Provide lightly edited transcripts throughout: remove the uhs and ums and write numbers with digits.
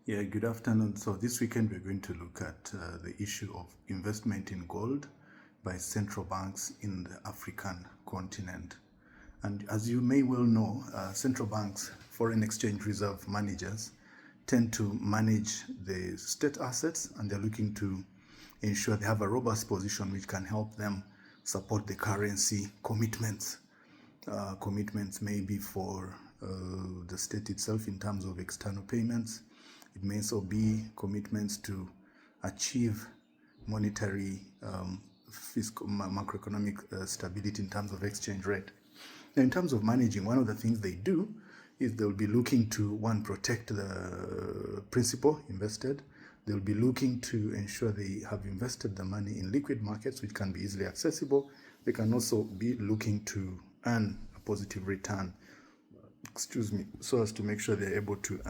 Yeah, good afternoon. So this weekend we're going to look at the issue of investment in gold by central banks in the African continent. And as you may well know, central banks, foreign exchange reserve managers, tend to manage the state assets, and they're looking to ensure they have a robust position which can help them support the currency commitments. Commitments may be for the state itself in terms of external payments. It may also be commitments to achieve monetary fiscal macroeconomic stability in terms of exchange rate. Now, in terms of managing, one of the things they do is they'll be looking to, one, protect the principal invested. They'll be looking to ensure they have invested the money in liquid markets, which can be easily accessible. They can also be looking to earn a positive return, so as to make sure they're able to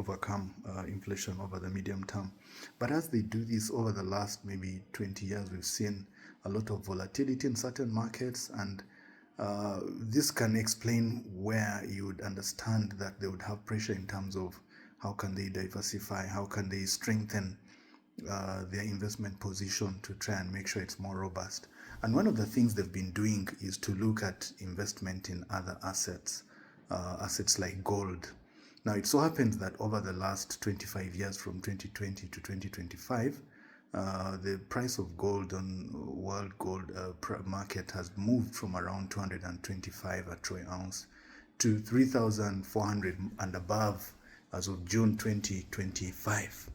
overcome inflation over the medium term. But as they do this over the last maybe 20 years, we've seen a lot of volatility in certain markets, and this can explain where you would understand that they would have pressure in terms of how can they diversify, how can they strengthen their investment position to try and make sure it's more robust. And one of the things they've been doing is to look at investment in other assets, assets like gold. Now, it so happens that over the last 25 years, from 2020 to 2025, the price of gold on world gold market has moved from around 225 a troy ounce to 3,400 and above as of June 2025.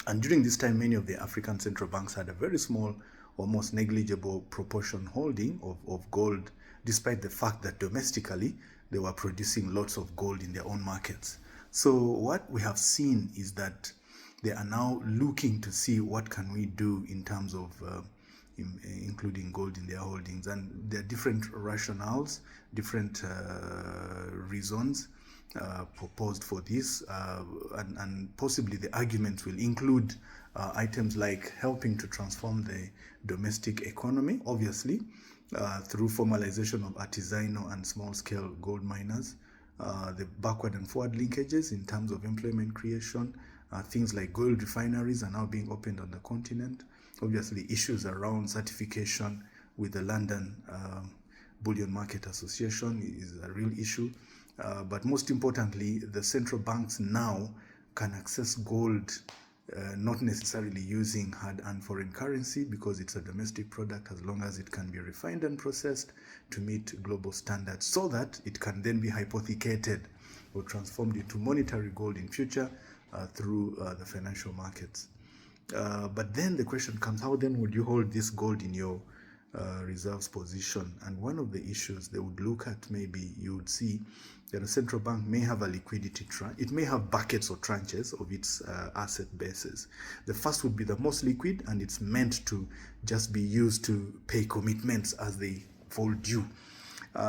And during this time, many of the African central banks had a very small, almost negligible proportion holding of gold, despite the fact that domestically they were producing lots of gold in their own markets. So what we have seen is that they are now looking to see what can we do in terms of including gold in their holdings. And there are different rationales, different reasons proposed for this, and possibly the arguments will include items like helping to transform the domestic economy, obviously, through formalization of artisanal and small-scale gold miners, the backward and forward linkages in terms of employment creation, things like gold refineries are now being opened on the continent, obviously issues around certification with the London Bullion Market Association is a real issue, but most importantly, the central banks now can access gold not necessarily using hard-earned foreign currency, because it's a domestic product, as long as it can be refined and processed to meet global standards, so that it can then be hypothecated or transformed into monetary gold in future through the financial markets. But then the question comes, how then would you hold this gold in your reserves position? And one of the issues they would look at, maybe you would see that a central bank may have a liquidity tranche. It may have buckets or tranches of its asset bases. The first would be the most liquid, and it's meant to just be used to pay commitments as they fall due.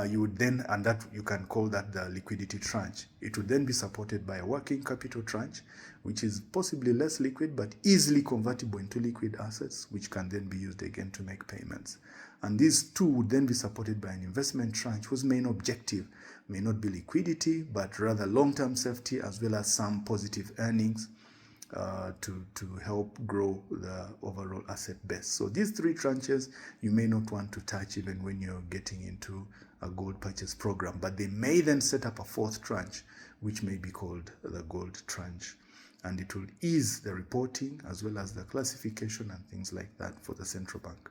You would then, and that you can call that the liquidity tranche. It would then be supported by a working capital tranche, which is possibly less liquid but easily convertible into liquid assets, which can then be used again to make payments. And these two would then be supported by an investment tranche whose main objective may not be liquidity, but rather long-term safety, as well as some positive earnings to help grow the overall asset base. So these three tranches you may not want to touch even when you're getting into a gold purchase program, but they may then set up a fourth tranche, which may be called the gold tranche, and it will ease the reporting as well as the classification and things like that for the central bank.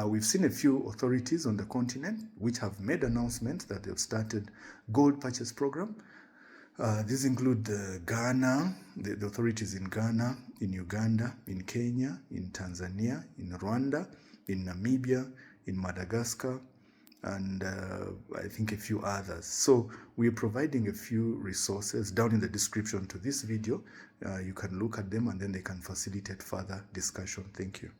We've seen a few authorities on the continent which have made announcements that they've started gold purchase program. These include Ghana, the authorities in Ghana, in Uganda, in Kenya, in Tanzania, in Rwanda, in Namibia, in Madagascar, and I think a few others. So we're providing a few resources down in the description to this video. You can look at them, and then they can facilitate further discussion. Thank you.